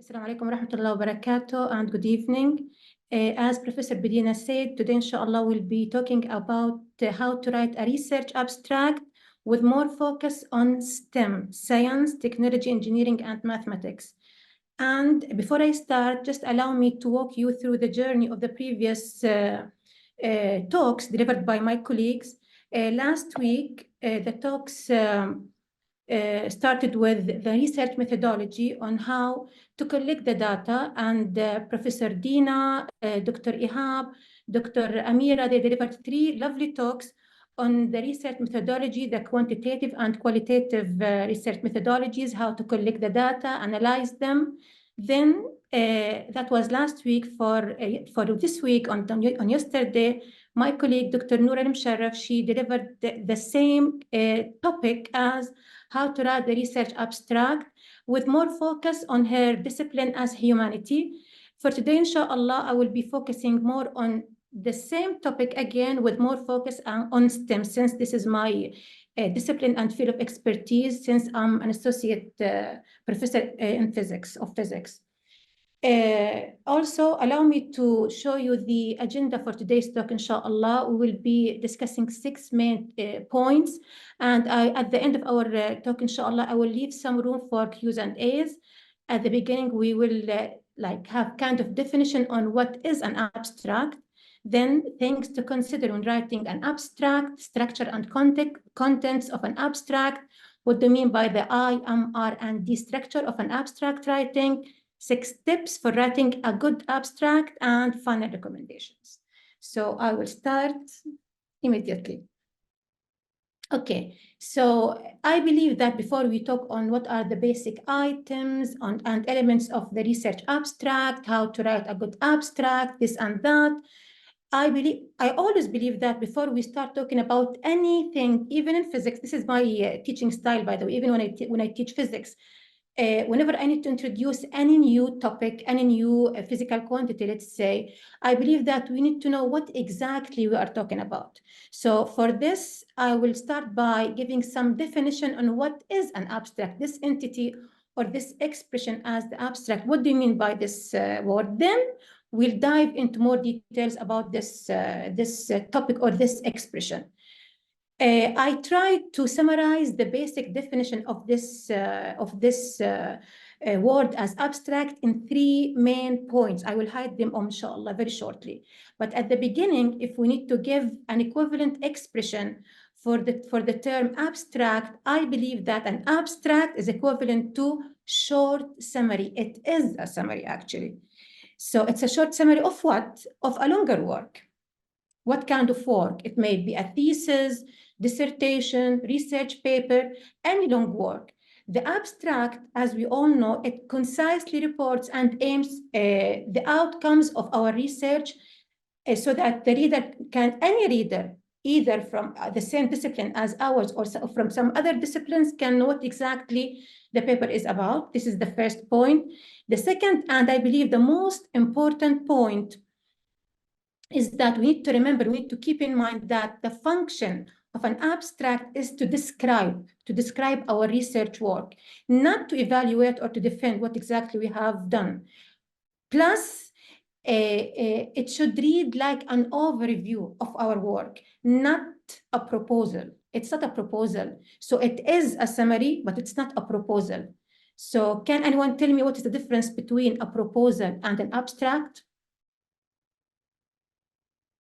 Assalamu alaikum wa rahmatullahi wa barakatuh and good evening. As Professor Bedina said, today inshallah we'll be talking about how to write a research abstract with more focus on STEM, science, technology, engineering, and mathematics. And before I start, just allow me to walk you through the journey of the previous talks delivered by my colleagues. Last week, the talks started with the research methodology on how to collect the data, and Professor Dina, Dr. Ihab, Dr. Amira, they delivered 3 lovely talks on the research methodology, the quantitative and qualitative research methodologies, how to collect the data, analyze them. Then that was last week. For this week, on yesterday, my colleague, Dr. Noor Al-Musharraf, she delivered the same topic as how to write the research abstract with more focus on her discipline as humanity. For today, inshallah, I will be focusing more on the same topic again with more focus on STEM, since this is my discipline and field of expertise, since I'm an associate professor in physics. Also, allow me to show you the agenda for today's talk, inshallah. We will be discussing 6 main points. And at the end of our talk, inshallah, I will leave some room for Q's and A's. At the beginning, we will have kind of definition on what is an abstract, then things to consider when writing an abstract, structure and contents of an abstract, what do you mean by the I, M, R, and D structure of an abstract writing, 6 tips for writing a good abstract, and final recommendations. So I will start immediately. Okay, so I believe that before we talk on what are the basic items and elements of the research abstract, how to write a good abstract, this and that, I always believe that before we start talking about anything, even in physics, this is my teaching style, by the way, even when I teach physics, whenever I need to introduce any new topic, any new physical quantity, let's say, I believe that we need to know what exactly we are talking about. So for this, I will start by giving some definition on what is an abstract, this entity or this expression as the abstract. What do you mean by this word? Then we'll dive into more details about this, topic or this expression. I tried to summarize the basic definition of this word as abstract in 3 main points. I will hide them, inshallah, very shortly. But at the beginning, if we need to give an equivalent expression for the term abstract, I believe that an abstract is equivalent to short summary. It is a summary, actually. So it's a short summary of what? Of a longer work. What kind of work? It may be a thesis, dissertation, research paper, any long work. The abstract, as we all know, it concisely reports and aims the outcomes of our research so that the reader any reader, either from the same discipline as ours or from some other disciplines, can know what exactly the paper is about. This is the first point. The second, and I believe the most important point, is that we need to remember, we need to keep in mind that the function of an abstract is to describe our research work, not to evaluate or to defend what exactly we have done. Plus, it should read like an overview of our work, not a proposal. It's not a proposal. So it is a summary, but it's not a proposal. So can anyone tell me what is the difference between a proposal and an abstract?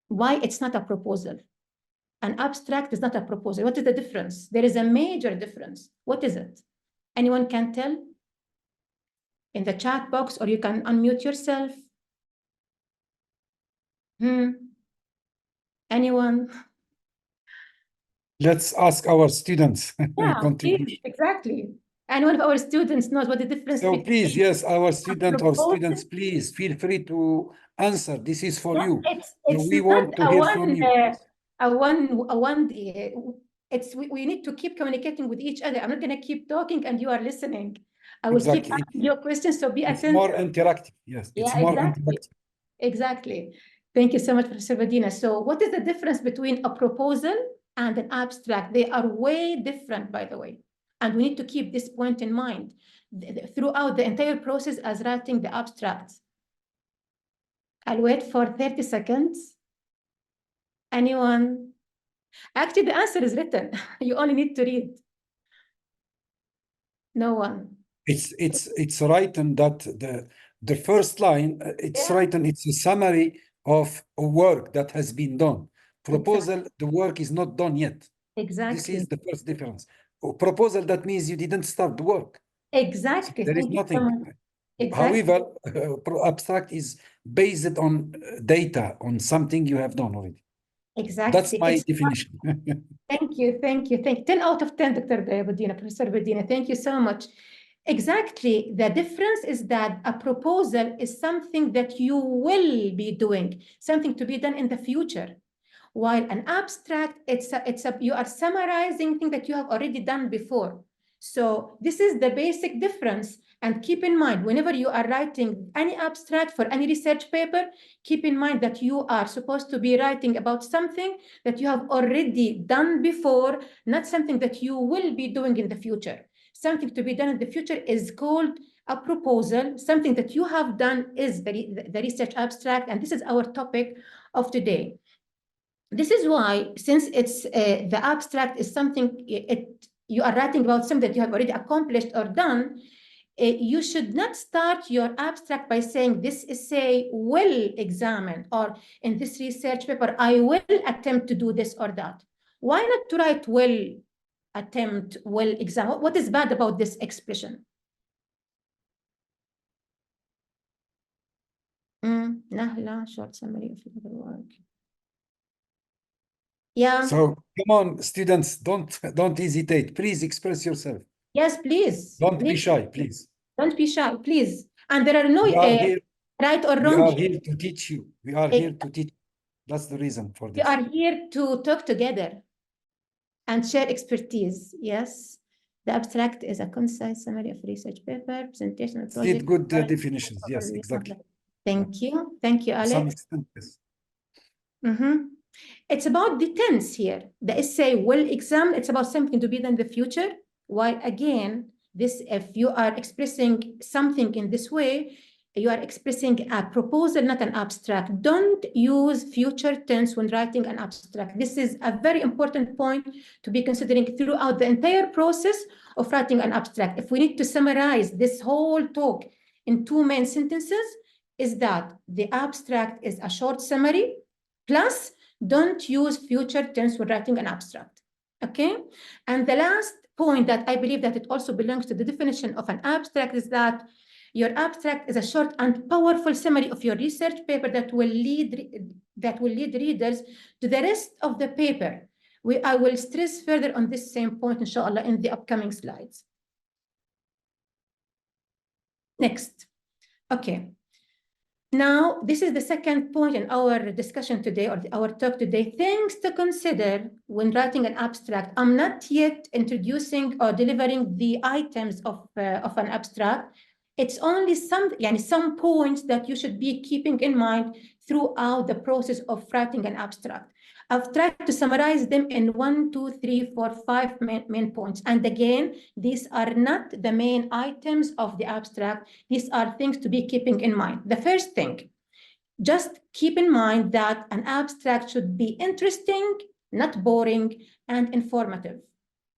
Why it's not a proposal? An abstract is not a proposal. What is the difference? There is a major difference. What is it? Anyone can tell? In the chat box, or you can unmute yourself. Anyone? Let's ask our students. Yeah, exactly. And one of our students knows what the difference is. So please, yes, our student or students, please feel free to answer. This is for you. We want to hear from you. We need to keep communicating with each other. I'm not going to keep talking and you are listening. I will keep asking your questions, so be attentive. It's more interactive. Yes, it's more interactive. Exactly. Thank you so much, Professor Bedina. So what is the difference between a proposal and an abstract? They are way different, by the way. And we need to keep this point in mind throughout the entire process as writing the abstract. I'll wait for 30 seconds. Anyone? Actually, the answer is written. You only need to read. No one. It's written that the first line, it's written, it's a summary of work that has been done. Proposal, the work is not done yet. Exactly. This is the first difference. Proposal, that means you didn't start the work. Exactly. There is nothing. Exactly. However, abstract is based on data, on something you have done already. Exactly. That's my definition. Thank you. 10 out of 10, Dr. Budina, Professor Budina. Thank you so much. Exactly. The difference is that a proposal is something that you will be doing, something to be done in the future. While an abstract, you are summarizing things that you have already done before. So this is the basic difference. And keep in mind, whenever you are writing any abstract for any research paper, keep in mind that you are supposed to be writing about something that you have already done before, not something that you will be doing in the future. Something to be done in the future is called a proposal. Something that you have done is the research abstract, and this is our topic of today. This is why, since it's the abstract is something you are writing about something that you have already accomplished or done, you should not start your abstract by saying this essay will examine, or in this research paper, I will attempt to do this or that. Why not to write will attempt, will examine? What is bad about this expression? Nahla, short summary of the work. Yeah. So come on, students, don't hesitate. Please express yourself. Yes, please. Don't be shy, please. Don't be shy, please. And there are no right or wrong. We are here to teach you. We are here to teach. That's the reason for this. We are here to talk together and share expertise. Yes. The abstract is a concise summary of research paper, presentation, and project. Good definitions. Yes, exactly. Thank you. Thank you, Alex. To some extent, yes. It's about the tense here. The essay will examine, it's about something to be done in the future. While again, this, if you are expressing something in this way, you are expressing a proposal, not an abstract. Don't use future tense when writing an abstract. This is a very important point to be considering throughout the entire process of writing an abstract. If we need to summarize this whole talk in 2 main sentences, is that the abstract is a short summary, plus don't use future tense when writing an abstract, okay? And the last point that I believe that it also belongs to the definition of an abstract is that your abstract is a short and powerful summary of your research paper that will lead readers to the rest of the paper. I will stress further on this same point, inshallah, in the upcoming slides. Next, okay. Now, this is the second point in our discussion today, or our talk today. Things to consider when writing an abstract. I'm not yet introducing or delivering the items of an abstract. It's only some points that you should be keeping in mind throughout the process of writing an abstract. I've tried to summarize them in 1, 2, 3, 4, 5 main points. And again, these are not the main items of the abstract. These are things to be keeping in mind. The first thing, just keep in mind that an abstract should be interesting, not boring, and informative.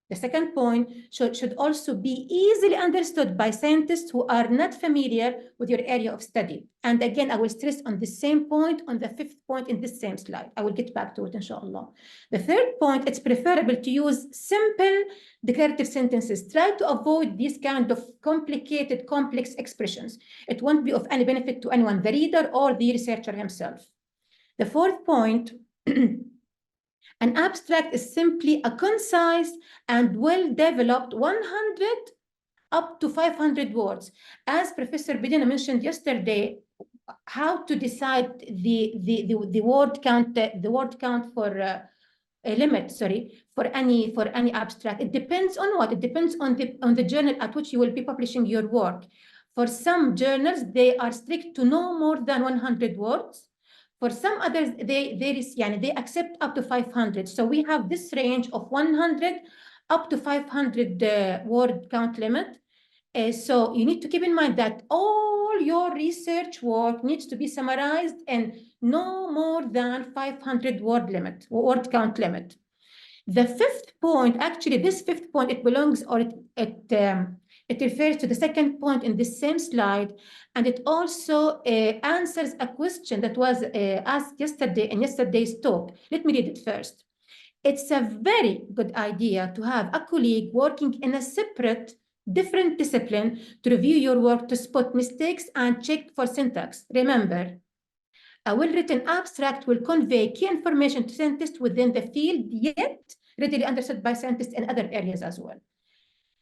The second point should also be easily understood by scientists who are not familiar with your area of study. And again, I will stress on the same point on the 5th point in this same slide. I will get back to it, inshallah. The third point, it's preferable to use simple declarative sentences. Try to avoid these kind of complicated, complex expressions. It won't be of any benefit to anyone, the reader or the researcher himself. The fourth point, an abstract is simply a concise and well-developed 100 up to 500 words. As Professor Budina mentioned yesterday, how to decide the word count for a limit, for any abstract. It depends on what? It depends on the journal at which you will be publishing your work. For some journals, they are strict to no more than 100 words. For some others, they accept up to 500. So we have this range of 100 up to 500 word count limit. So you need to keep in mind that all your research work needs to be summarized in no more than 500 word count limit. The fifth point, actually, this fifth point, it belongs, or it refers to the second point in this same slide, and it also answers a question that was asked yesterday in yesterday's talk. Let me read it first. It's a very good idea to have a colleague working in a separate, different discipline to review your work to spot mistakes and check for syntax. Remember, a well-written abstract will convey key information to scientists within the field, yet readily understood by scientists in other areas as well.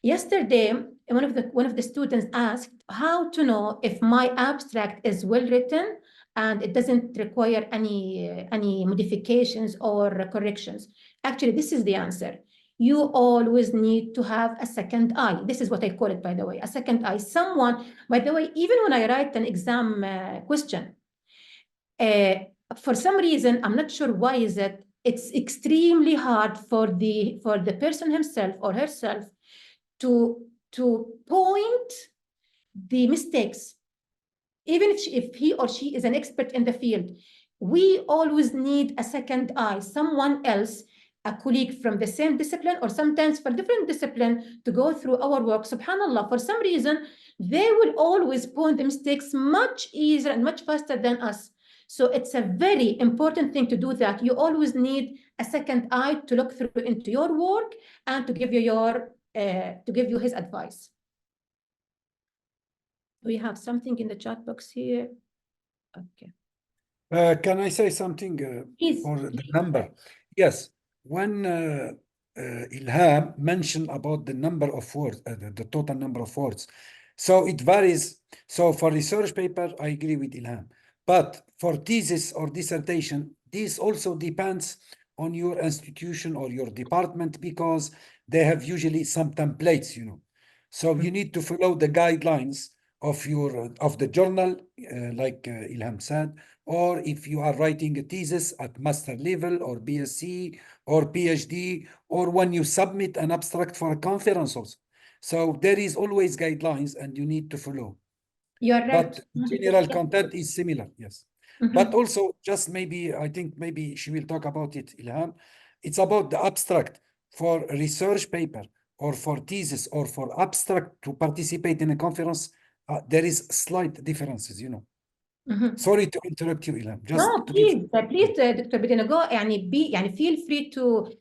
Yesterday, one of the students asked how to know if my abstract is well-written and it doesn't require any modifications or corrections. Actually, this is the answer. You always need to have a second eye. This is what I call it, by the way, a second eye. Someone, by the way, even when I write an exam question, for some reason, I'm not sure why is it, it's extremely hard for the person himself or herself to point the mistakes, even if he or she is an expert in the field. We always need a second eye, someone else, a colleague from the same discipline or sometimes for different discipline to go through our work. SubhanAllah, for some reason, they will always point the mistakes much easier and much faster than us. So it's a very important thing to do that. You always need a second eye to look through into your work and to give you his advice. We have something in the chat box here. Okay. Can I say something Please, for the please. number? Yes. When Elham mentioned about the number of words, the total number of words, so it varies. So for research paper, I agree with Elham. But for thesis or dissertation, this also depends on your institution or your department because they have usually some templates, you know. So you need to follow the guidelines of the journal, like Elham said, or if you are writing a thesis at master level or BSc or PhD, or when you submit an abstract for a conference also. So there is always guidelines and you need to follow. You're right. But general content is similar, yes. But also, just maybe, I think maybe she will talk about it, Elham. It's about the abstract for a research paper or for thesis or for abstract to participate in a conference. There is slight differences, you know. Sorry to interrupt you, Elham. Just No, to please, Dr. Bedinago, feel free to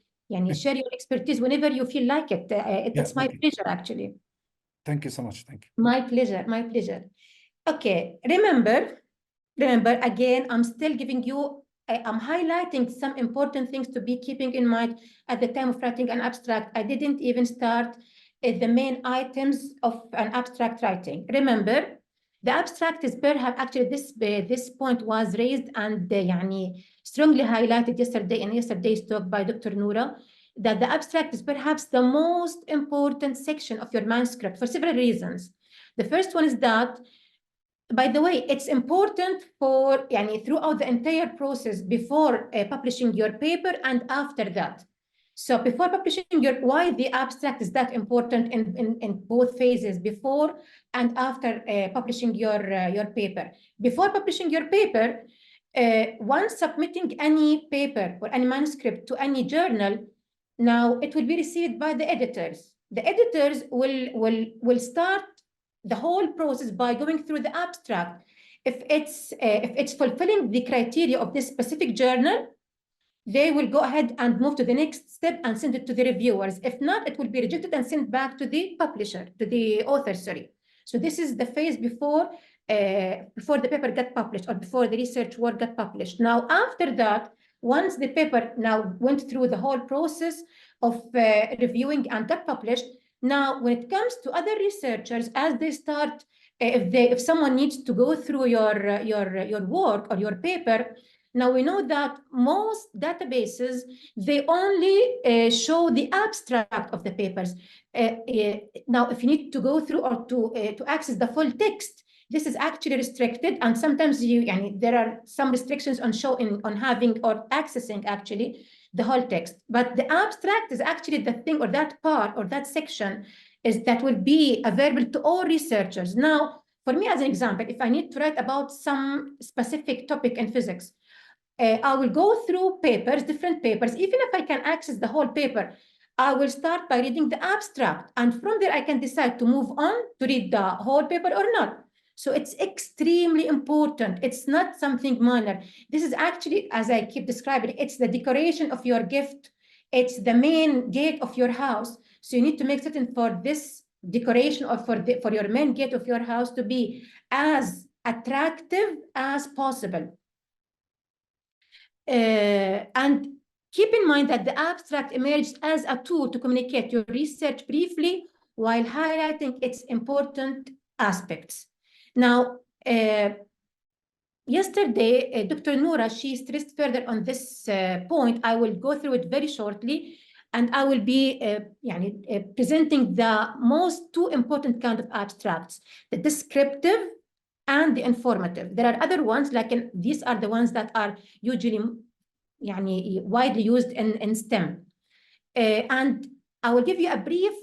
share your expertise whenever you feel like it. It's my pleasure, actually. Thank you so much. Thank you. My pleasure, my pleasure. Okay, remember, again, I'm still giving you, I'm highlighting some important things to be keeping in mind at the time of writing an abstract. I didn't even start the main items of an abstract writing. Remember, the abstract is perhaps, actually this point was raised and strongly highlighted yesterday in yesterday's talk by Dr. Noura, that the abstract is perhaps the most important section of your manuscript for several reasons. The first one is that, by the way, it's important for throughout the entire process before publishing your paper and after that. So before publishing why the abstract is that important in both phases, before and after publishing your paper. Before publishing your paper, once submitting any paper or any manuscript to any journal, now it will be received by the editors. The editors will start the whole process by going through the abstract. If it's fulfilling the criteria of this specific journal, they will go ahead and move to the next step and send it to the reviewers. If not, it will be rejected and sent back to the publisher, to the author, sorry. So this is the phase before the paper got published or before the research work got published. Now, after that, once the paper now went through the whole process of reviewing and got published, now when it comes to other researchers, as they start, if someone needs to go through your work or your paper, now we know that most databases, they only show the abstract of the papers. Now, if you need to go through or to access the full text, this is actually restricted, and sometimes there are some restrictions on having or accessing actually the whole text. But the abstract is actually the thing, or that part, or that section is that will be available to all researchers. Now, for me as an example, if I need to write about some specific topic in physics, I will go through papers, different papers. Even if I can access the whole paper, I will start by reading the abstract. And from there, I can decide to move on to read the whole paper or not. So it's extremely important. It's not something minor. This is actually, as I keep describing, it's the decoration of your gift. It's the main gate of your house. So you need to make certain for this decoration or for your main gate of your house to be as attractive as possible. And keep in mind that the abstract emerged as a tool to communicate your research briefly while highlighting its important aspects. Now, yesterday, Dr. Noura, she stressed further on this point. I will go through it very shortly, and I will be presenting the two important kind of abstracts, the descriptive and the informative. There are other ones, like these are the ones that are usually widely used in STEM. And I will give you a brief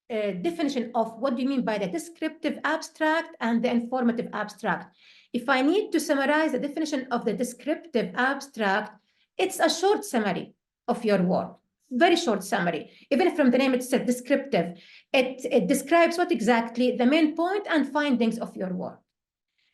definition of what do you mean by the descriptive abstract and the informative abstract. If I need to summarize the definition of the descriptive abstract, it's a short summary of your work, very short summary. Even from the name itself, descriptive, it describes what exactly the main point and findings of your work.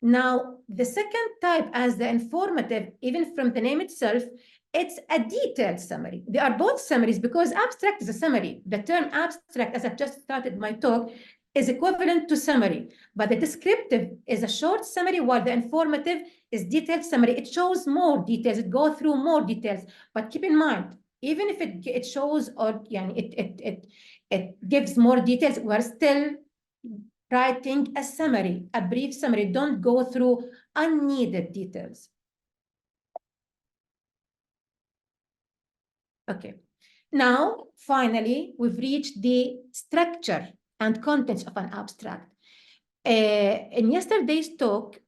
Now, the second type, as the informative, even from the name itself, it's a detailed summary. They are both summaries because abstract is a summary. The term abstract, as I've just started my talk, is equivalent to summary. But the descriptive is a short summary, while the informative is detailed summary. It shows more details. It goes through more details. But keep in mind, even if it shows or it gives more details, we're still writing a summary, a brief summary. Don't go through unneeded details. Okay. Now, finally, we've reached the structure and contents of an abstract. In yesterday's talk,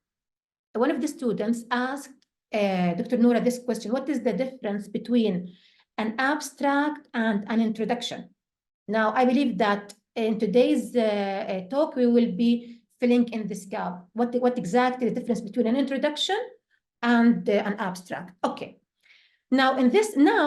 one of the students asked Dr. Noura this question: what is the difference between an abstract and an introduction? Now, I believe that in today's talk, we will be filling in this gap. What exactly the difference between an introduction and an abstract? Okay. Now,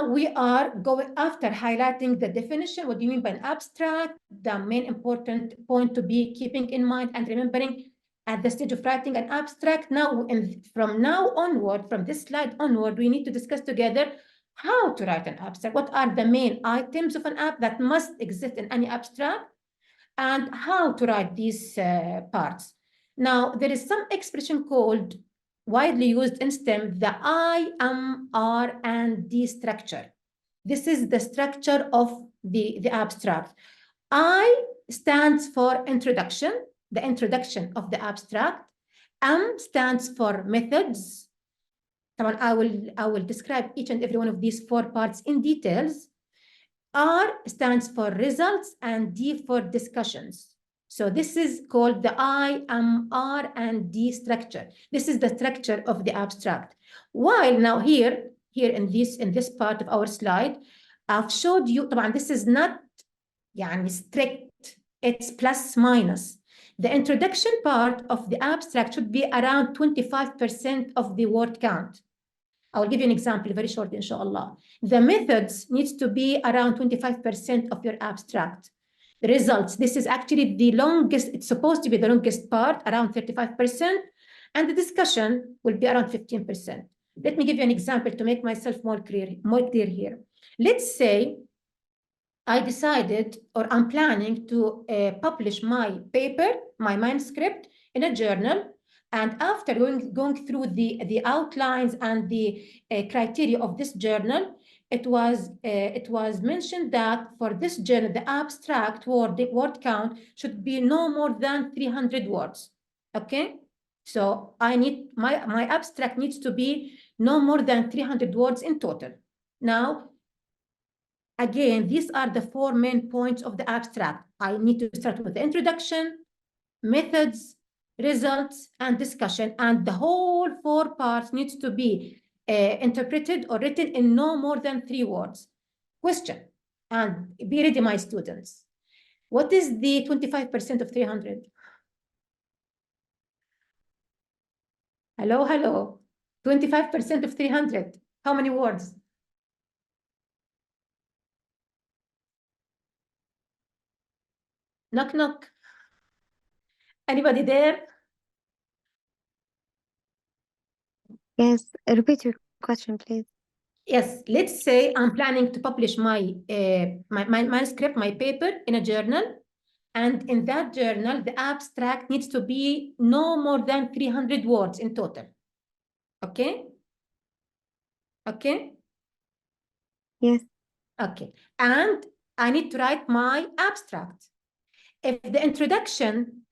we are going after highlighting the definition. What do you mean by an abstract? The main important point to be keeping in mind and remembering at the stage of writing an abstract. Now, from now onward, from this slide onward, we need to discuss together how to write an abstract. What are the main items of an app that must exist in any abstract, and how to write these parts. Now, there is some expression called, widely used in STEM, the I, am, R, and D structure. This is the structure of the abstract. I stands for introduction, the introduction of the abstract. M stands for methods. I will describe each and every one of these 4 parts in details. R stands for results, and D for discussions. So this is called the I, am, R, and D structure. This is the structure of the abstract. While now here in this part of our slide, I've showed you, this is not strict, it's plus minus. The introduction part of the abstract should be around 25% of the word count. I will give you an example very shortly, inshallah. The methods needs to be around 25% of your abstract. The results, this is actually the longest, it's supposed to be the longest part, around 35%, and the discussion will be around 15%. Let me give you an example to make myself more clear here. Let's say I decided, or I'm planning to publish my paper, my manuscript in a journal. And after going through the outlines and the criteria of this journal, it was mentioned that for this journal, the abstract word count should be no more than 300 words. Okay, so I need my abstract needs to be no more than 300 words in total. Now, again, these are the 4 main points of the abstract. I need to start with the introduction, methods, results, and discussion, and the whole 4 parts needs to be interpreted or written in no more than 3 words. Question, and be ready, my students. What is the 25% of 300? Hello, hello. 25% of 300. How many words? Knock, knock. Anybody there? Yes, repeat your question, please. Yes, let's say I'm planning to publish my manuscript, my paper in a journal. And in that journal, the abstract needs to be no more than 300 words in total. Okay? Okay? Yes. Okay. And I need to write my abstract. If the introduction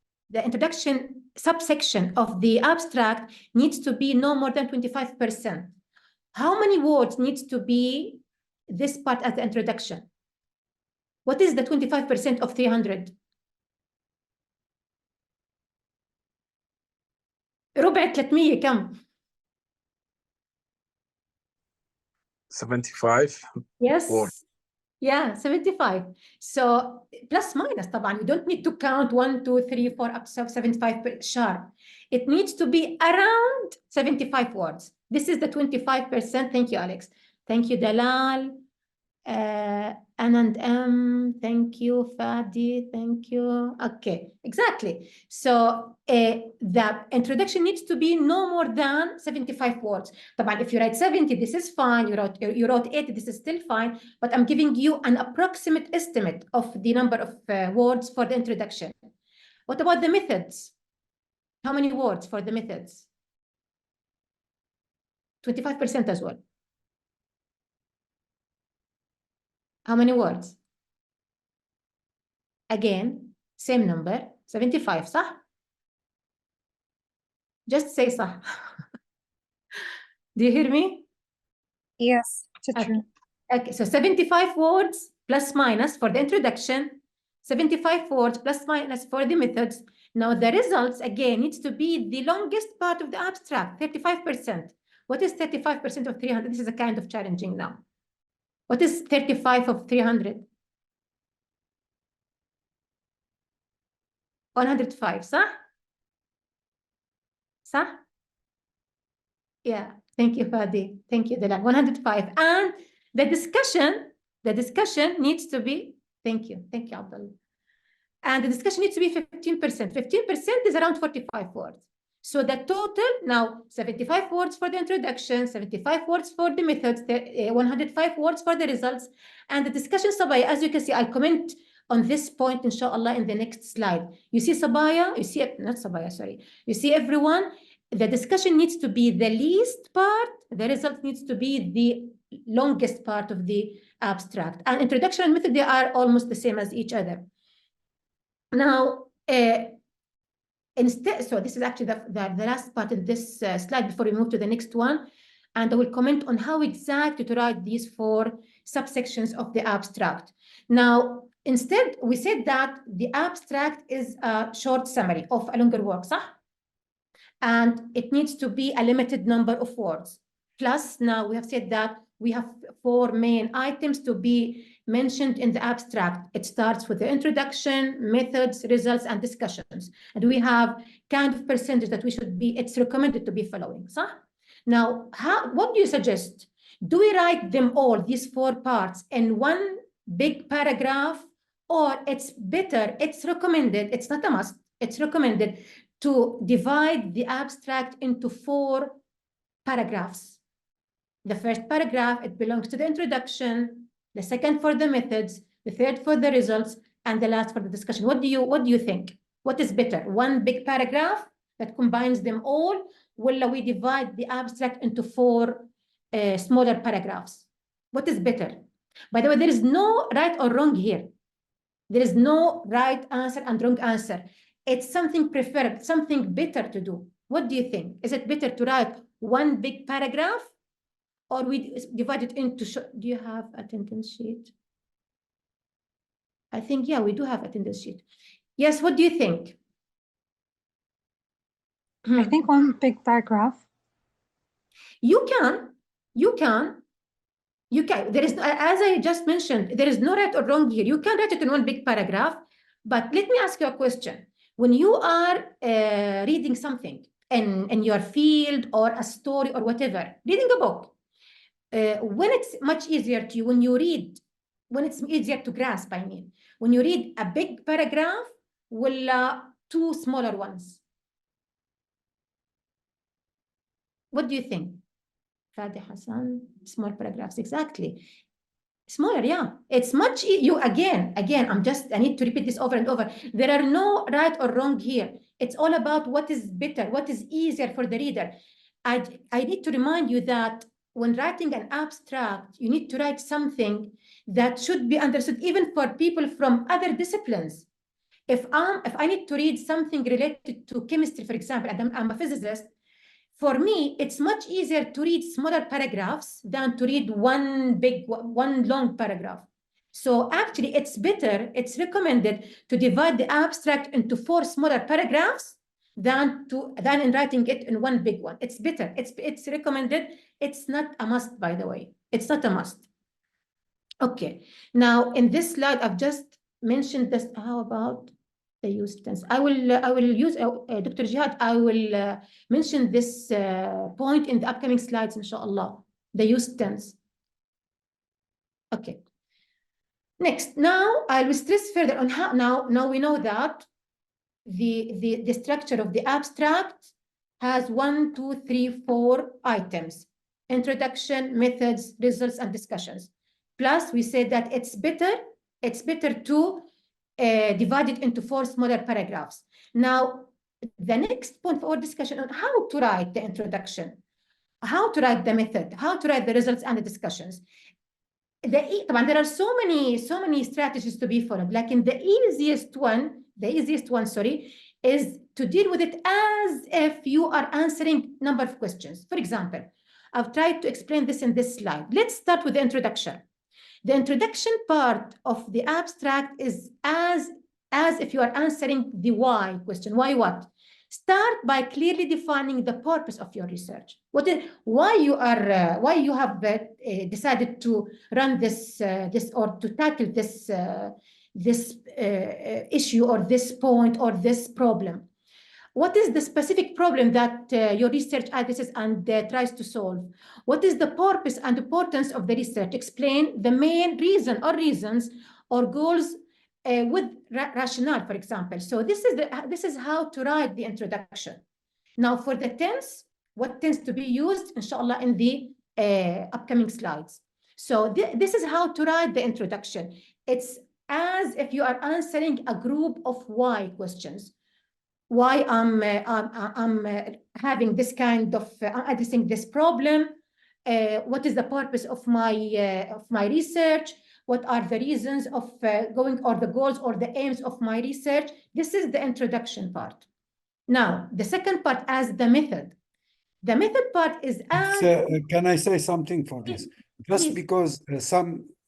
subsection of the abstract needs to be no more than 25%, how many words needs to be this part as the introduction? What is the 25% of 300? ربع 300 كم؟ 75 Yes. words. Yeah, 75. So plus minus طبعا, you don't need to count 1, 2, 3, 4 up to 75 sharp. It needs to be around 75 words. This is the 25%. Thank you, Alex. Thank you, Dalal. N&M, thank you, Fadi, thank you. Okay, exactly. So the introduction needs to be no more than 75 words. But if you write 70, this is fine. You wrote 80, this is still fine. But I'm giving you an approximate estimate of the number of words for the introduction. What about the methods? How many words for the methods? 25% as well. How many words? Again, same number, 75, صح? Just say صح. Do you hear me? Yes, teacher. Okay, so 75 words plus minus for the introduction, 75 words plus minus for the methods. Now the results, again, needs to be the longest part of the abstract, 35%. What is 35% of 300? This is a kind of challenging now. What is 35 of 300? 105, صح? صح? Yeah, thank you, Fadi. Thank you, Dalal. 105. And the discussion needs to be, thank you, Abdullah. And the discussion needs to be 15%. 15% is around 45 words. So the total now 75 words for the introduction, 75 words for the methods, 105 words for the results, and the discussion, Sabaya, as you can see, I'll comment on this point, inshallah, in the next slide. You see Sabaya, you see, not Sabaya, sorry. You see everyone, the discussion needs to be the least part, the result needs to be the longest part of the abstract. And introduction and method, they are almost the same as each other. Now, instead, so this is actually the last part in this slide before we move to the next one. And I will comment on how exactly to write these 4 subsections of the abstract. Now, instead, we said that the abstract is a short summary of a longer work, صح? And it needs to be a limited number of words. Plus, now we have said that we have 4 main items to be mentioned in the abstract. It starts with the introduction, methods, results, and discussions. And we have kind of percentage that we should be, it's recommended to be following. So now, what do you suggest? Do we write them all, these 4 parts, in one big paragraph? Or it's better, it's recommended, it's not a must, it's recommended to divide the abstract into 4 paragraphs. The first paragraph, it belongs to the introduction, the second for the methods, the third for the results, and the last for the discussion. What do you think? What is better? One big paragraph that combines them all, or we divide the abstract into 4 smaller paragraphs? What is better? By the way, there is no right or wrong here. There is no right answer and wrong answer. It's something preferred, something better to do. What do you think? Is it better to write one big paragraph, or we divide it into, do you have attendance sheet? I think, yeah, we do have attendance sheet. Yes, what do you think? I think one big paragraph. You can, You can, there is, as I just mentioned, there is no right or wrong here. You can write it in one big paragraph, but let me ask you a question. When you are reading something in your field or a story or whatever, reading a book, when it's much easier to you, when it's easier to grasp, I mean, when you read a big paragraph, two smaller ones. What do you think? Fadi Hassan, small paragraphs, exactly. Smaller, yeah. It's much, again, I need to repeat this over and over. There are no right or wrong here. It's all about what is better, what is easier for the reader. I need to remind you that when writing an abstract, you need to write something that should be understood even for people from other disciplines. If I need to read something related to chemistry, for example, and I'm a physicist, for me, it's much easier to read smaller paragraphs than to read one long paragraph. So actually, it's better, it's recommended to divide the abstract into 4 smaller paragraphs than in writing it in one big one. It's better. It's recommended. It's not a must, by the way. It's not a must. Okay. Now, in this slide, I've just mentioned this. How about the use tense? I will use Dr. Jihad. I will mention this point in the upcoming slides, inshallah. The use tense. Okay. Next, now I will stress further on how. Now we know that the structure of the abstract has 1, 2, 3, 4 items: introduction, methods, results, and discussions. Plus, we said that it's better to divide it into 4 smaller paragraphs. Now, the next point for our discussion on how to write the introduction, how to write the method, how to write the results and the discussions. There are so many strategies to be followed. Like in the easiest one, is to deal with it as if you are answering a number of questions. For example, I've tried to explain this in this slide. Let's start with the introduction. The introduction part of the abstract is as if you are answering the why question. Why what? Start by clearly defining the purpose of your research. Why you have decided to run this or to tackle this issue or this point or this problem. What is the specific problem that your research addresses and tries to solve? What is the purpose and importance of the research? Explain the main reason or reasons or goals with rationale, for example. So this is how to write the introduction. Now for the tense, what tends to be used, inshallah, in the upcoming slides. So this is how to write the introduction. It's as if you are answering a group of why questions. Why I'm having this kind of addressing this problem. What is the purpose of my research? What are the reasons of going, or the goals or the aims of my research? This is the introduction part. Now, the second part as the method. The method part is as... can I say something for this? Just Please. because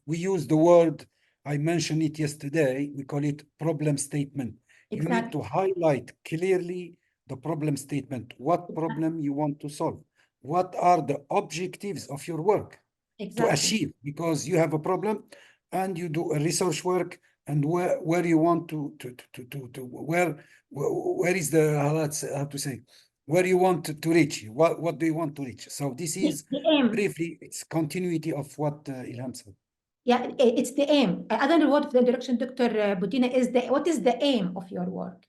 we use the word, I mentioned it yesterday, we call it problem statement. Exactly. You need to highlight clearly the problem statement, what problem you want to solve, what are the objectives of your work to achieve, because you have a problem and you do a research work, and where you want to where is the how to say, where you want to reach, what do you want to reach. So this is briefly, it's continuity of what Elham said. Yeah, it's the aim. Another word of the introduction, Dr. Budina, is what is the aim of your work?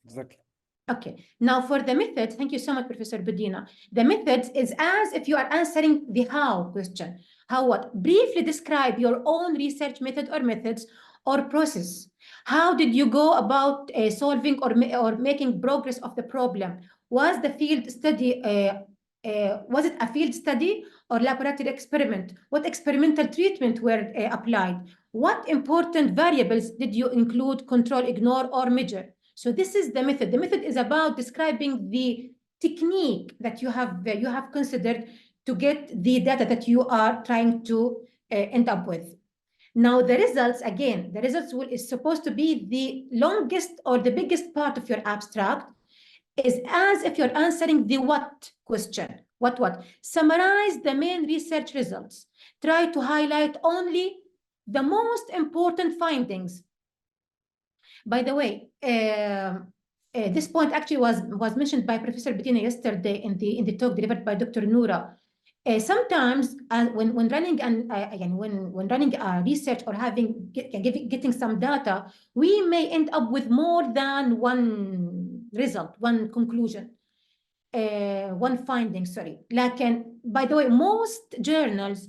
Exactly. Okay. Now for the method, thank you so much, Professor Budina. The method is as if you are answering the how question. How what? Briefly describe your own research method or methods or process. How did you go about solving or making progress of the problem? Was the field study was it a field study or laboratory experiment? What experimental treatment were applied? What important variables did you include, control, ignore, or measure? So this is the method. The method is about describing the technique that you have considered to get the data that you are trying to end up with. Now the results, again, the results is supposed to be the longest or the biggest part of your abstract, is as if you're answering the what question. What? Summarize the main research results. Try to highlight only the most important findings. By the way, this point actually was mentioned by Professor Bettina yesterday in the talk delivered by Dr. Noura. Sometimes when running when running a research or getting some data, we may end up with more than one result, one conclusion, one finding. Sorry. By the way, most journals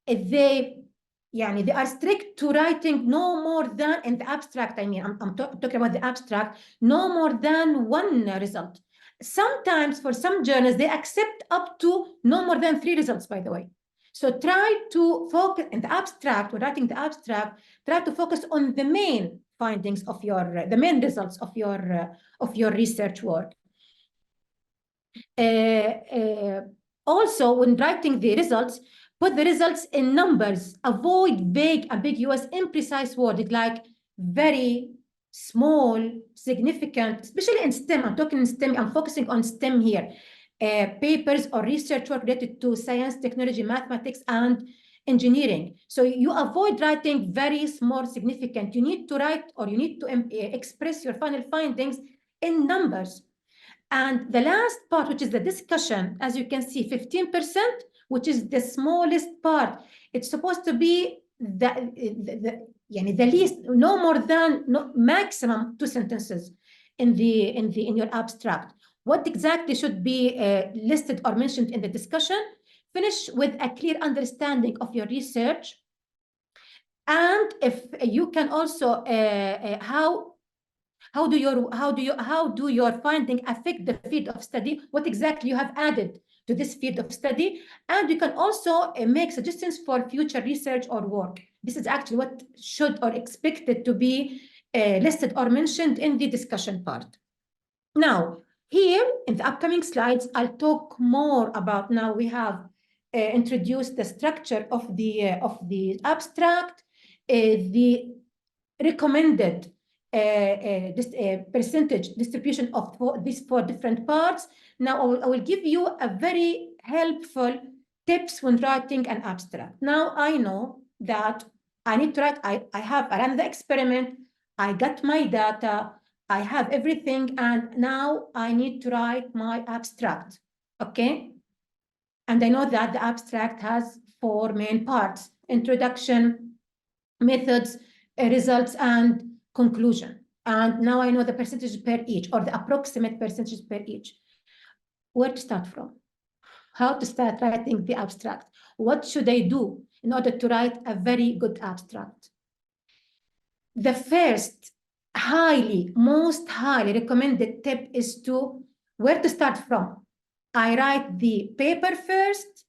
they are strict to writing no more than, in the abstract, I mean, I'm talking about the abstract, no more than one result. Sometimes for some journals, they accept up to no more than 3 results, by the way. So try to focus in the abstract, when writing the abstract, try to focus on the main findings of the main results of your research work. Also, when writing the results, put the results in numbers. Avoid vague, ambiguous, imprecise words like very, small, significant, especially in STEM. I'm talking in STEM. I'm focusing on STEM here. Papers or research work related to science, technology, mathematics, and engineering. So you avoid writing very small, significant. You need to write, or you need to express your final findings in numbers. And the last part, which is the discussion, as you can see, 15%, which is the smallest part. It's supposed to be the least, no more than maximum 2 sentences in your abstract. What exactly should be listed or mentioned in the discussion? Finish with a clear understanding of your research, and if you can also how do your finding affect the field of study? What exactly you have added to this field of study? And you can also make suggestions for future research or work. This is actually what should or expected to be listed or mentioned in the discussion part. Now, here in the upcoming slides, I'll talk more about, now we have introduced the structure of the abstract, the recommended percentage distribution of these 4 different parts. Now I will give you a very helpful tips when writing an abstract. Now I know that I need to write, I have another experiment, I got my data, I have everything, and now I need to write my abstract, okay? And I know that the abstract has 4 main parts: introduction, methods, results, and conclusion. And now I know the percentage per each, or the approximate percentage per each. Where to start from? How to start writing the abstract? What should I do in order to write a very good abstract? The first most highly recommended tip is to where to start from. I write the paper first,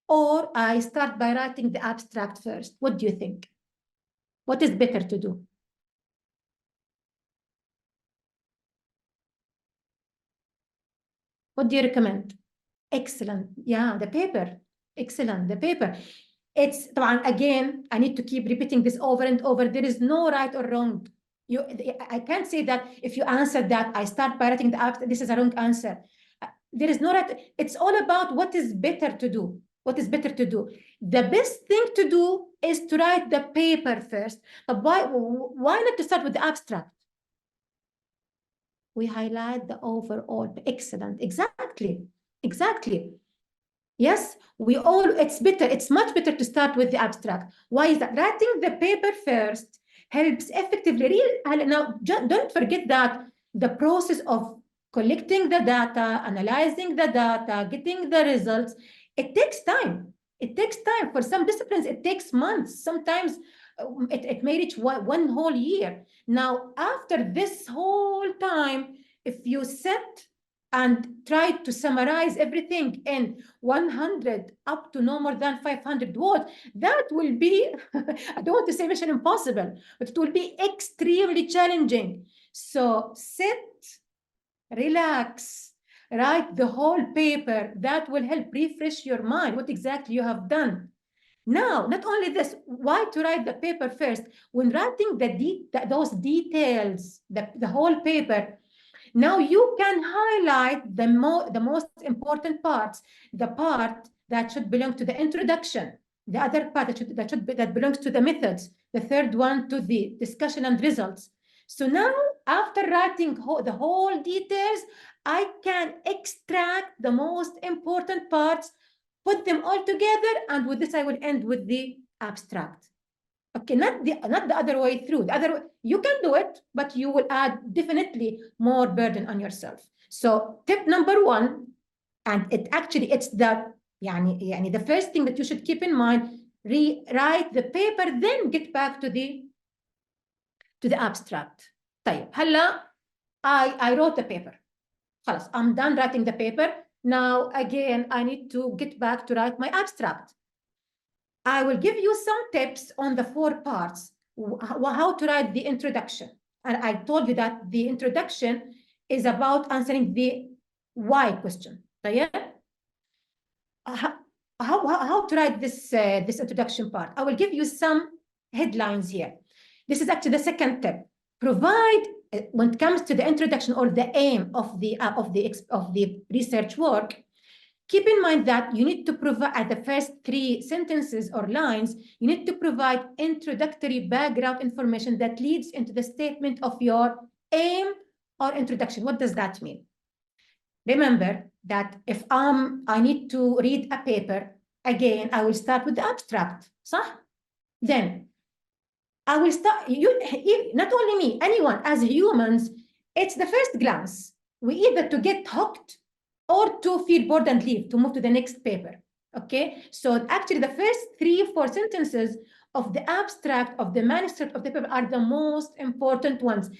or I start by writing the abstract first. What do you think? What is better to do? What do you recommend? Excellent. Yeah, the paper. Excellent. The paper. It's, again, I need to keep repeating this over and over. There is no right or wrong. I can't say that if you answer that, I start by writing the abstract, this is a wrong answer. There is no right. It's all about what is better to do. What is better to do? The best thing to do is to write the paper first. But why not to start with the abstract? We highlight the overall. Excellent. Exactly. Yes, it's much better to start with the abstract. Why is that? Writing the paper first helps effectively. Now, don't forget that the process of collecting the data, analyzing the data, getting the results, it takes time. It takes time. For some disciplines, it takes months. Sometimes it may reach one whole year. Now, after this whole time, if you sit and try to summarize everything in 100 up to no more than 500 words, that will be, I don't want to say mission impossible, but it will be extremely challenging. So sit, relax, write the whole paper. That will help refresh your mind, what exactly you have done. Now, not only this, why to write the paper first? When writing those details, the whole paper, Now you can highlight the most important parts, the part that should belong to the introduction, the other part that belongs to the methods, the third one to the discussion and results. So now, after writing the whole details, I can extract the most important parts, put them all together, and with this I will end with the abstract. Okay, not the other way through. The other way, you can do it, but you will add definitely more burden on yourself. So tip number one, and it's the the first thing that you should keep in mind, rewrite the paper, then get back to the abstract. طيب هلا I wrote the paper. خلاص, I'm done writing the paper. Now again I need to get back to write my abstract. I will give you some tips on the 4 parts, how to write the introduction. And I told you that the introduction is about answering the why question. How to write this introduction part? I will give you some headlines here. This is actually the second tip. Provide, when it comes to the introduction or the aim of the research work, keep in mind that you need to provide, at the first 3 sentences or lines, you need to provide introductory background information that leads into the statement of your aim or introduction. What does that mean? Remember that if I need to read a paper, again, I will start with the abstract, صح? Then I will start, not only me, anyone, as humans, it's the first glance. We either to get hooked or to feel bored and leave, to move to the next paper, okay? So actually the first 3 or 4 sentences of the abstract, of the manuscript of the paper are the most important ones.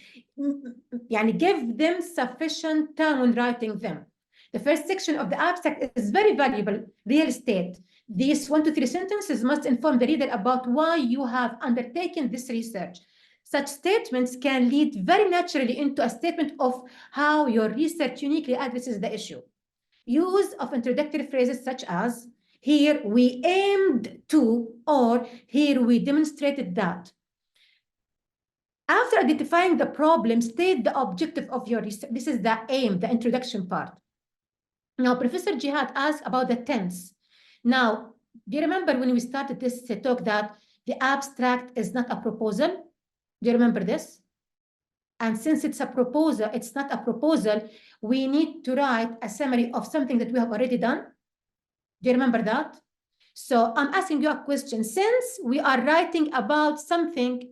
Give them sufficient time when writing them. The first section of the abstract is very valuable, real estate. These 1 to 3 sentences must inform the reader about why you have undertaken this research. Such statements can lead very naturally into a statement of how your research uniquely addresses the issue. Use of introductory phrases such as, here we aimed to, or here we demonstrated that. After identifying the problem, state the objective of your research. This is the aim, the introduction part. Now, Professor Jihad asked about the tense. Now, do you remember when we started this talk that the abstract is not a proposal? Do you remember this? And since it's a proposal, it's not a proposal, we need to write a summary of something that we have already done. Do you remember that? So I'm asking you a question. Since we are writing about something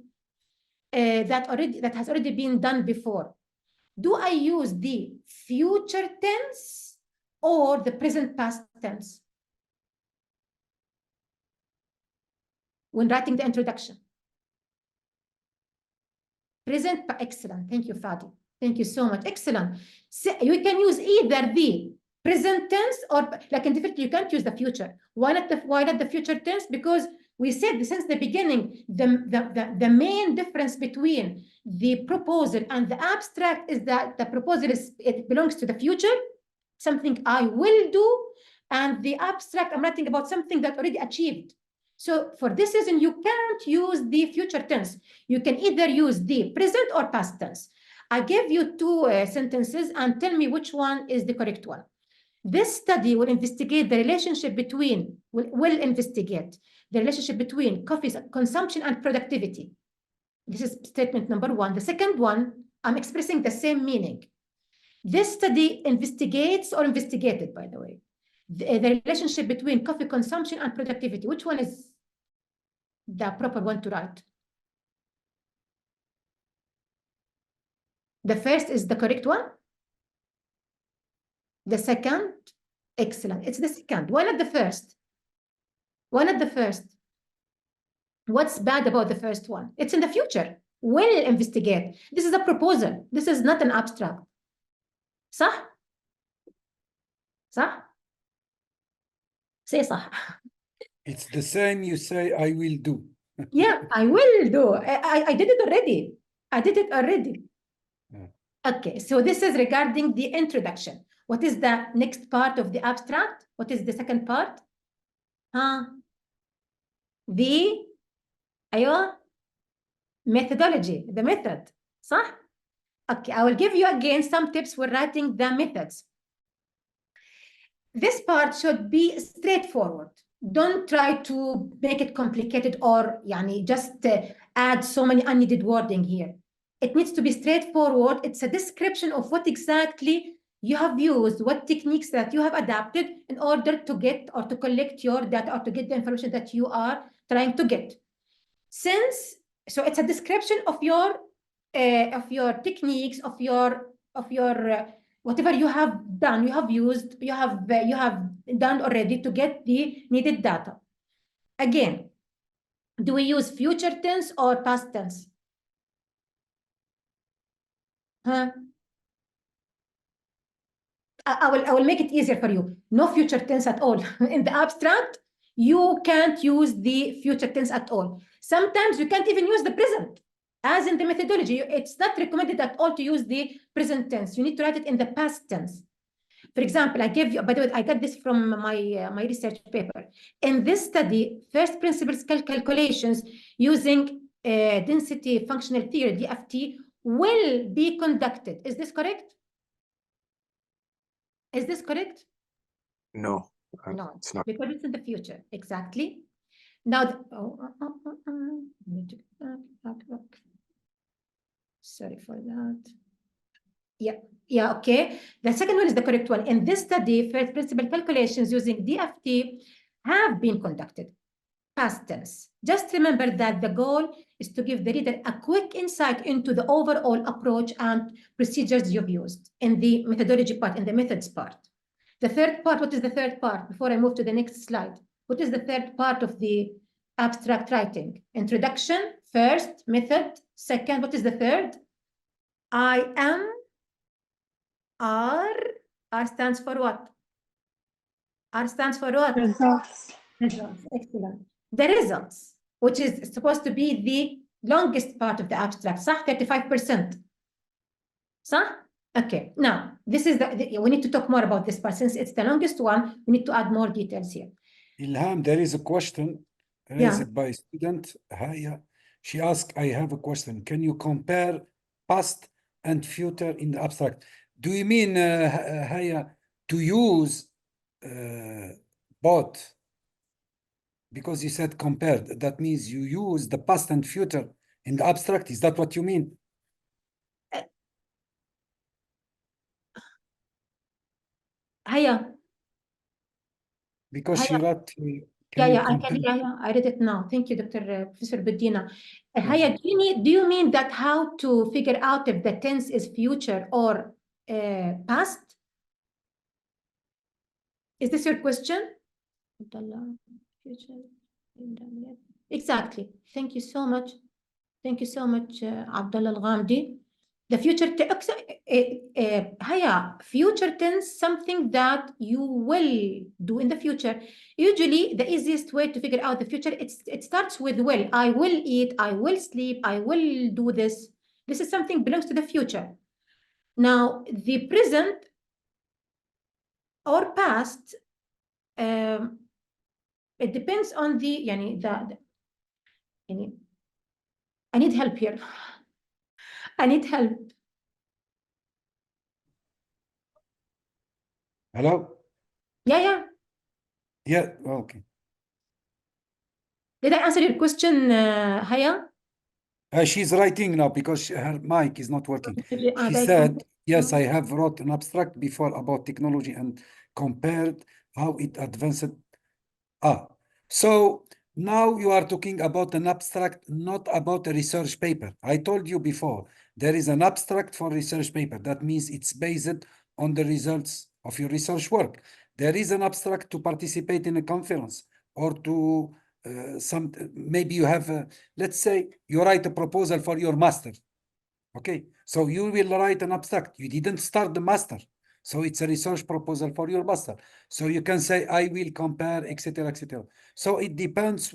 that has already been done before, do I use the future tense or the present past tense when writing the introduction? Present, excellent. Thank you, Fadi. Thank you so much. Excellent. So you can use either the present tense or, like in different, you can't use the future. Why not the future tense? Because we said since the beginning, the main difference between the proposal and the abstract is that the proposal it belongs to the future, something I will do, and the abstract, I'm writing about something that already achieved. So for this reason, you can't use the future tense. You can either use the present or past tense. I give you 2 sentences and tell me which one is the correct one. This study will investigate the relationship between, will investigate the relationship between coffee consumption and productivity. This is statement number 1. The second one, I'm expressing the same meaning. This study investigates, or investigated, by the way, the relationship between coffee consumption and productivity. Which one is the proper one to write? The first is the correct one? The second? Excellent. It's the second. Why not the first? Why not the first? What's bad about the first one? It's in the future. Will investigate. This is a proposal. This is not an abstract. صح؟ صح؟ Say صح. It's the same you say, I will do. Yeah, I will do. I did it already. I did it already. Yeah. Okay, so this is regarding the introduction. What is the next part of the abstract? What is the second part? أيوة, methodology, the method, صح? Okay, I will give you again some tips for writing the methods. This part should be straightforward. Don't try to make it complicated or just add so many unneeded wording here. It needs to be straightforward. It's a description of what exactly you have used, what techniques that you have adapted in order to get or to collect your data or to get the information that you are trying to get. So it's a description of your techniques, of your whatever you have done, you have used, you have done already to get the needed data. Again, do we use future tense or past tense? Huh? I will make it easier for you. No future tense at all. In the abstract, you can't use the future tense at all. Sometimes you can't even use the present. As in the methodology, it's not recommended at all to use the present tense. You need to write it in the past tense. For example, I gave you, by the way, I got this from my research paper. In this study, first principles calculations using density functional theory, DFT, will be conducted. Is this correct? Is this correct? No, No, it's not. because it's in the future. Exactly. Now, sorry for that. Yeah, okay. The second one is the correct one. In this study, first principle calculations using DFT have been conducted. Past tense. Just remember that the goal is to give the reader a quick insight into the overall approach and procedures you've used in the methodology part, in the methods part. The third part, what is the third part? Before I move to the next slide, what is the third part of the abstract writing? Introduction, first, method, second, what is the third? I am, R stands for what? R stands for what? Results. Results, excellent. The results, which is supposed to be the longest part of the abstract, صح? 35%. صح? Okay, now, this is we need to talk more about this part. Since it's the longest one, we need to add more details here. Ilham, there is a question raised by student Haya. She asked, I have a question. Can you compare past and future in the abstract? Do you mean, Haya, to use both? Because you said compared, that means you use the past and future in the abstract. Is that what you mean? Haya. Because she Haya. wrote, I read it now. Thank you, Dr. Professor Bedina. Haya, do you mean that how to figure out if the tense is future or past? Is this your question? Future. Exactly. Thank you so much. Thank you so much, Abdullah Al-Ghamdi. The future, future tense, something that you will do in the future. Usually, the easiest way to figure out the future, it starts with will. I will eat, I will sleep, I will do this. This is something belongs to the future. Now, the present or past, it depends on the, I need help here. I need help. Hello? Yeah. Yeah, okay. Did I answer your question, Haya? She's writing now because her mic is not working. She They said, yes, I have wrote an abstract before about technology and compared how it advanced. So now you are talking about an abstract, not about a research paper. I told you before, there is an abstract for research paper. That means it's based on the results of your research work. There is an abstract to participate in a conference or to maybe you have, let's say you write a proposal for your master. Okay, so you will write an abstract. You didn't start the master. So it's a research proposal for your master. So you can say, I will compare, etc., etc. So it depends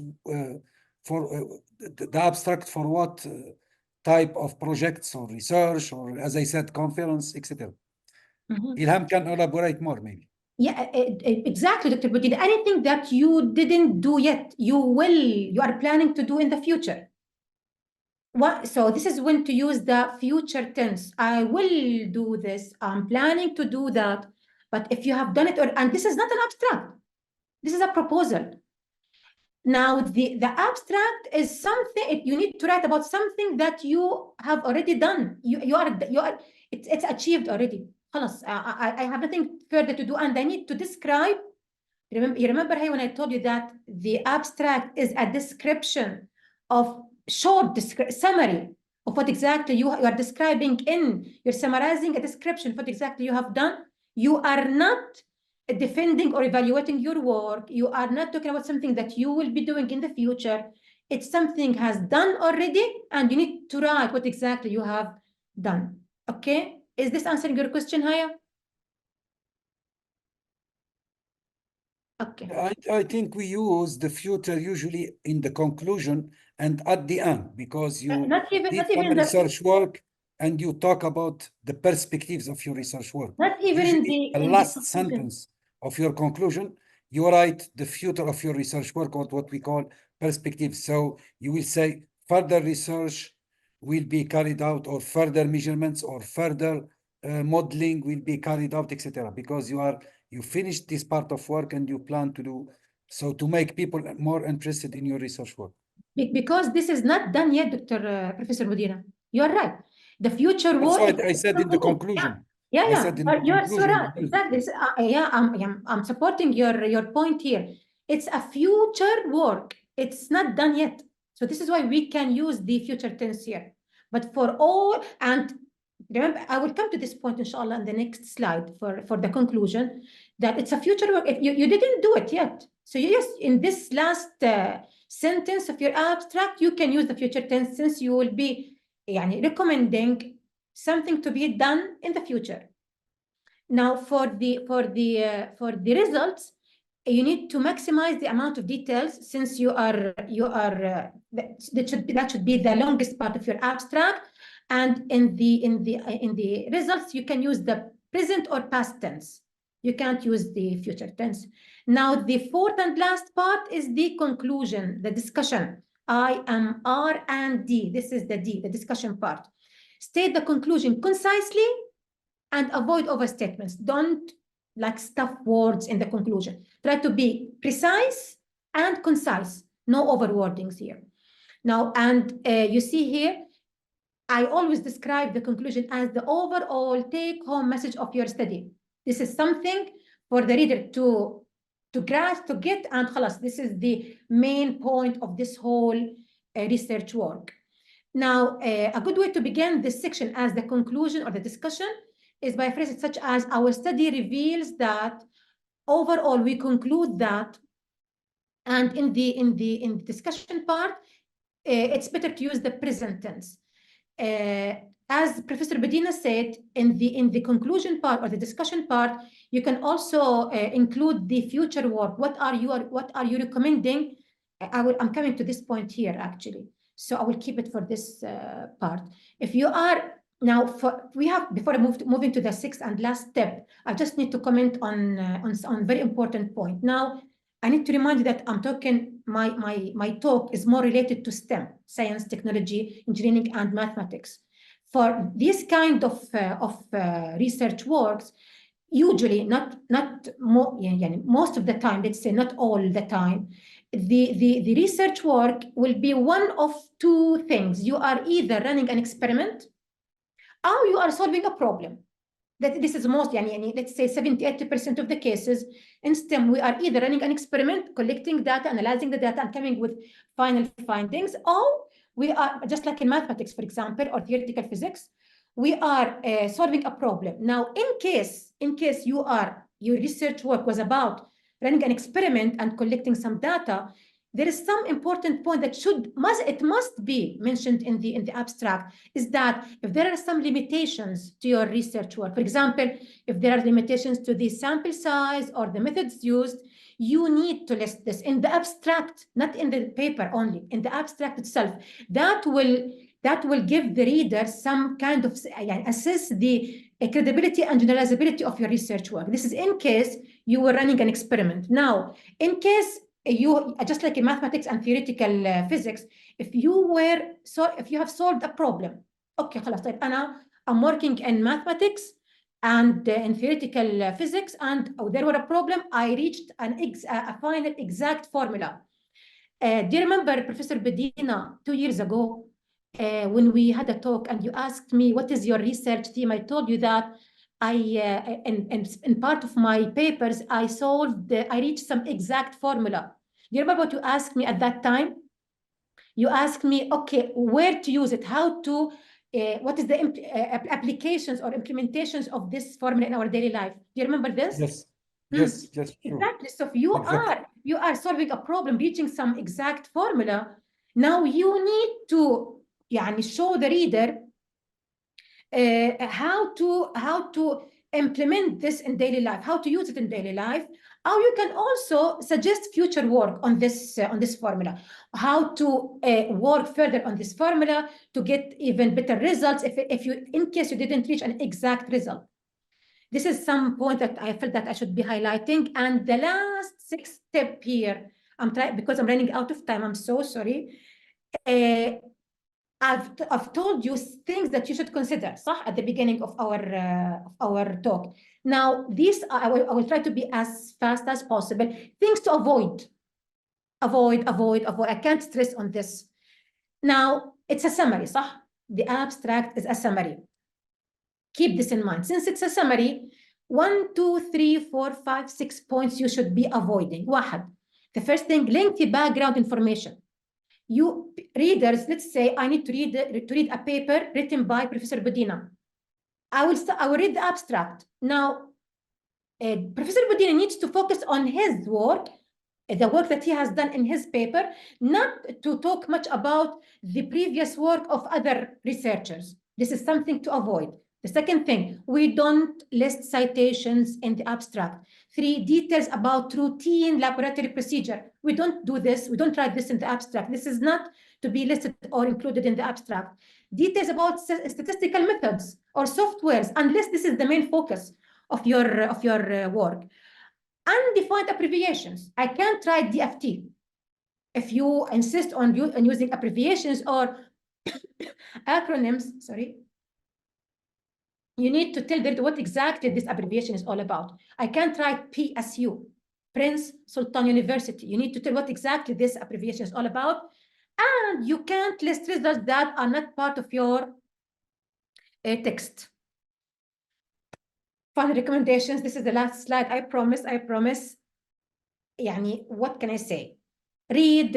for the abstract for what type of projects or research or, as I said, conference, etc. Ilham can elaborate more, maybe. Yeah, exactly, Dr. Budin. Anything that you didn't do yet, you are planning to do in the future. So this is when to use the future tense. I will do this. I'm planning to do that. But if you have done it, and this is not an abstract. This is a proposal. Now, the abstract is something you need to write about something that you have already done. It's achieved already. خلاص, I have nothing further to do, and I need to describe. You remember, hey, when I told you that the abstract is a description of short summary of what exactly you are describing you're summarizing a description of what exactly you have done. You are not defending or evaluating your work. You are not talking about something that you will be doing in the future. It's something has done already, and you need to write what exactly you have done. Okay? Is this answering your question, Haya? Okay. I think we use the future usually in the conclusion and at the end, because you Not even did some the research work and you talk about the perspectives of your research work. not even Usually, in the the last conclusion. sentence of your conclusion, you write the future of your research work, or what we call perspective. So you will say further research will be carried out, or further measurements, or further modeling will be carried out, etc. Because you finished this part of work and you plan to do so to make people more interested in your research work. Because this is not done yet, Professor Medina. You are right. The future That's work. why I said in the conclusion. Yeah, I yeah. said in the You are so conclusion, right. Exactly. Yeah, I'm supporting your point here. It's a future work. It's not done yet. So this is why we can use the future tense here. But for all, and remember, I will come to this point, inshallah, in the next slide for the conclusion, that it's a future work. You didn't do it yet. So yes, in this last sentence of your abstract, you can use the future tense, since you will be recommending something to be done in the future. Now, for the results, you need to maximize the amount of details, since that should be the longest part of your abstract. And in the results, you can use the present or past tense. You can't use the future tense. Now, the fourth and last part is the conclusion, the discussion. I am R and D. This is the D, the discussion part. State the conclusion concisely and avoid overstatements. Don't stuff words in the conclusion. Try to be precise and concise. No overwordings here. Now, and you see here, I always describe the conclusion as the overall take-home message of your study. This is something for the reader to grasp, to get, and khalas, this is the main point of this whole research work. Now, a good way to begin this section as the conclusion or the discussion is by phrases such as, our study reveals that, overall we conclude that, and in the discussion part, it's better to use the present tense. As Professor Bedina said, in the conclusion part or the discussion part, you can also include the future work. What are you recommending? I'm coming to this point here actually, so I will keep it for this part. If you are now, before I move into the sixth and last step, I just need to comment on very important point. Now, I need to remind you that I'm talking, my talk is more related to STEM, science, technology, engineering, and mathematics. For this kind of research works, usually most of the time, let's say not all the time, the research work will be one of two things. You are either running an experiment, or you are solving a problem. That this is most, let's say 70–80% of the cases in STEM, we are either running an experiment, collecting data, analyzing the data, and coming with final findings, or we are, just like in mathematics, for example, or theoretical physics, we are solving a problem. Now, in case your research work was about running an experiment and collecting some data, there is some important point that it must be mentioned in the abstract, is that if there are some limitations to your research work, for example, if there are limitations to the sample size or the methods used, you need to list this in the abstract, not in the paper only, in the abstract itself. That will give the reader some kind of, assess the credibility and generalizability of your research work. This is in case you were running an experiment. Now, in case you, just like in mathematics and theoretical physics, if you have solved a problem, okay خلاص طيب أنا I'm working in mathematics and in theoretical physics, and there were a problem, I reached a final exact formula. Do you remember Professor Bedina 2 years ago when we had a talk and you asked me what is your research theme? I told you that in part of my papers I reached some exact formula. Do you remember what you asked me at that time? You asked me, okay, where to use it, how to, what is the applications or implementations of this formula in our daily life? Do you remember this? Yes, yes, yes, sure. Exactly. So if you are solving a problem, reaching some exact formula, now you need to show the reader how to implement this in daily life, how to use it in daily life. Or you can also suggest future work on this formula, how to work further on this formula to get even better results if you, in case you didn't reach an exact result. This is some point that I felt that I should be highlighting. And the last 6th step here, I'm trying, because I'm running out of time, I'm so sorry. I've told you things that you should consider, صح, at the beginning of our talk. Now, these I will try to be as fast as possible. Things to avoid. I can't stress on this. Now, it's a summary, صح? The abstract is a summary. Keep this in mind. Since it's a summary, 1, 2, 3, 4, 5, 6 points you should be avoiding. واحد. The first thing, lengthy background information. You readers, let's say I need to read a paper written by Professor Bedina. I will read the abstract. Now, Professor Bedina needs to focus on his work, the work that he has done in his paper, not to talk much about the previous work of other researchers. This is something to avoid. The second thing, we don't list citations in the abstract. 3, details about routine laboratory procedure. We don't do this. We don't write this in the abstract. This is not to be listed or included in the abstract. Details about statistical methods or softwares, unless this is the main focus of your work. Undefined abbreviations. I can't write DFT. If you insist on using abbreviations or acronyms, sorry, you need to tell them what exactly this abbreviation is all about. I can't write PSU, Prince Sultan University. You need to tell what exactly this abbreviation is all about. And you can't list results that are not part of your text. Final recommendations. This is the last slide. I promise. What can I say? Read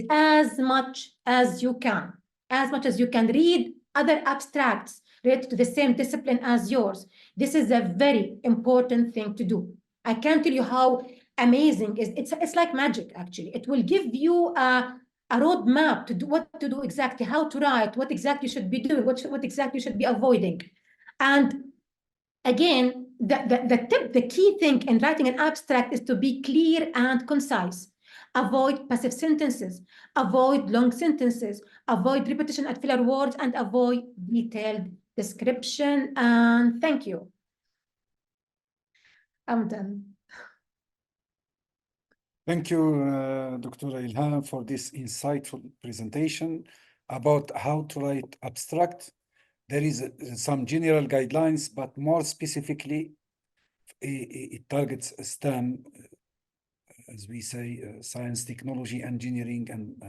as much as you can. As much as you can. Read other abstracts related to the same discipline as yours. This is a very important thing to do. I can't tell you how amazing it's like magic, actually. It will give you a roadmap to do what to do exactly, how to write, what exactly you should be doing, what exactly you should be avoiding. And again, the key thing in writing an abstract is to be clear and concise. Avoid passive sentences, avoid long sentences, avoid repetition at filler words, and avoid detailed description. And thank you. I'm done. Thank you, Dr. Elham, for this insightful presentation about how to write abstract. There is some general guidelines, but more specifically, it targets STEM, as we say, science, technology, engineering, and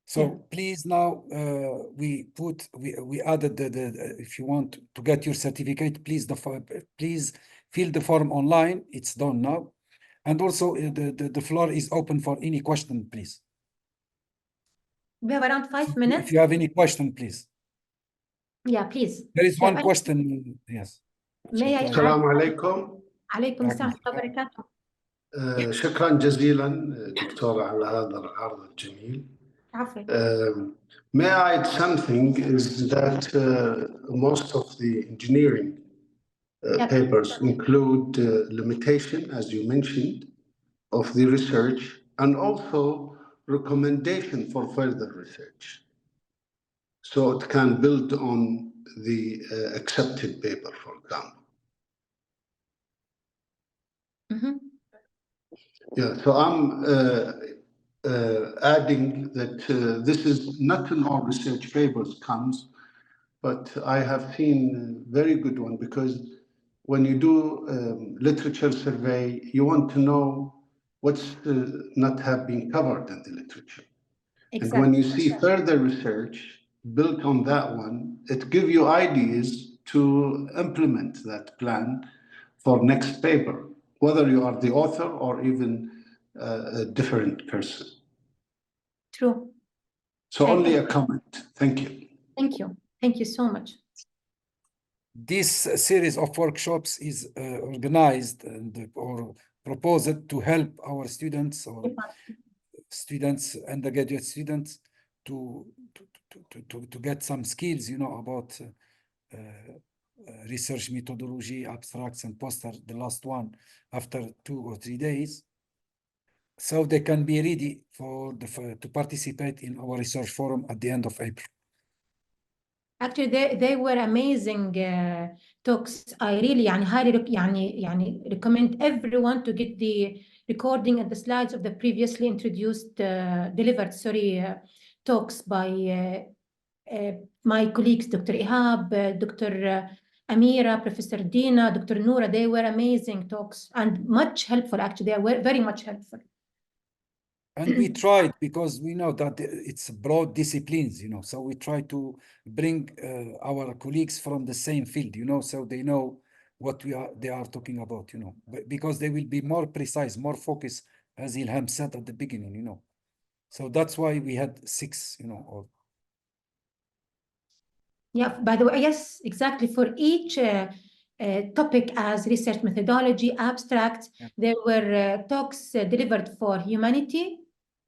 so Yeah. please now we added the if you want to get your certificate, please fill the form online. It's done now, and also the floor is open for any question, please. We have around 5 minutes. If you have any question, please. Yeah, please. There is one question. Yes. May I السلام عليكم. عليكم السلام ورحمة الله وبركاته. شكرا جزيلا دكتورة على هذا العرض الجميل. عفوا. May I add something is that most of the engineering papers include limitation, as you mentioned, of the research and also recommendation for further research. So it can build on the accepted paper, for example. Mm-hmm. Yeah, so I'm adding that this is not in all research papers comes, but I have seen a very good one, because when you do literature survey, you want to know what's not have been covered in the literature. And when you see further research built on that one, it gives you ideas to implement that plan for next paper, whether you are the author or even a different person. True. So only a comment. Thank you. Thank you. Thank you so much. This series of workshops is organized and or proposed to help our students or undergraduate students to get some skills, you know, about research methodology, abstracts, and poster, the last one after 2 or 3 days, so they can be ready for to participate in our research forum at the end of April. Actually, they were amazing talks. I really highly recommend everyone to get the recording and the slides of the previously delivered talks by my colleagues, Dr. Ihab, Dr. Amira, Professor Dina, Dr. Noura. They were amazing talks and much helpful. Actually, they were very much helpful. And we tried, because we know that it's broad disciplines, you know, so we try to bring our colleagues from the same field, you know, so they know what they are talking about, you know, because they will be more precise, more focused, as Elham said at the beginning, you know. So that's why we had 6, you know. Or yeah, by the way, yes, exactly. For each topic as research methodology, abstract, there were talks delivered for humanity,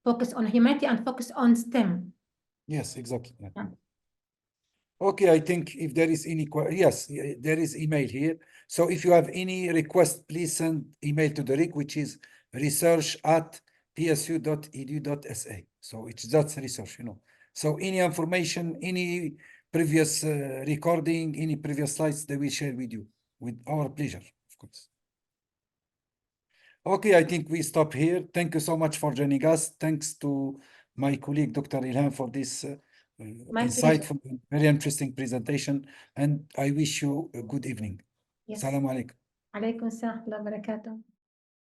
focus on humanity, and focus on STEM. yes, exactly. Yeah. Yeah. Okay, I think if there is any yes, there is email here. So if you have any request, please send email to the RIC, which is research@psu.edu.sa. So that's research, you know. So any information, any previous recording, any previous slides, they will share with you with our pleasure, of course. Okay, I think we stop here. Thank you so much for joining us. Thanks to my colleague, Dr. Elham, for this insightful, very interesting presentation. And I wish you a good evening. Yes. Assalamu alaikum. Alaikum assalam wa rahmatullahi wa barakatuh.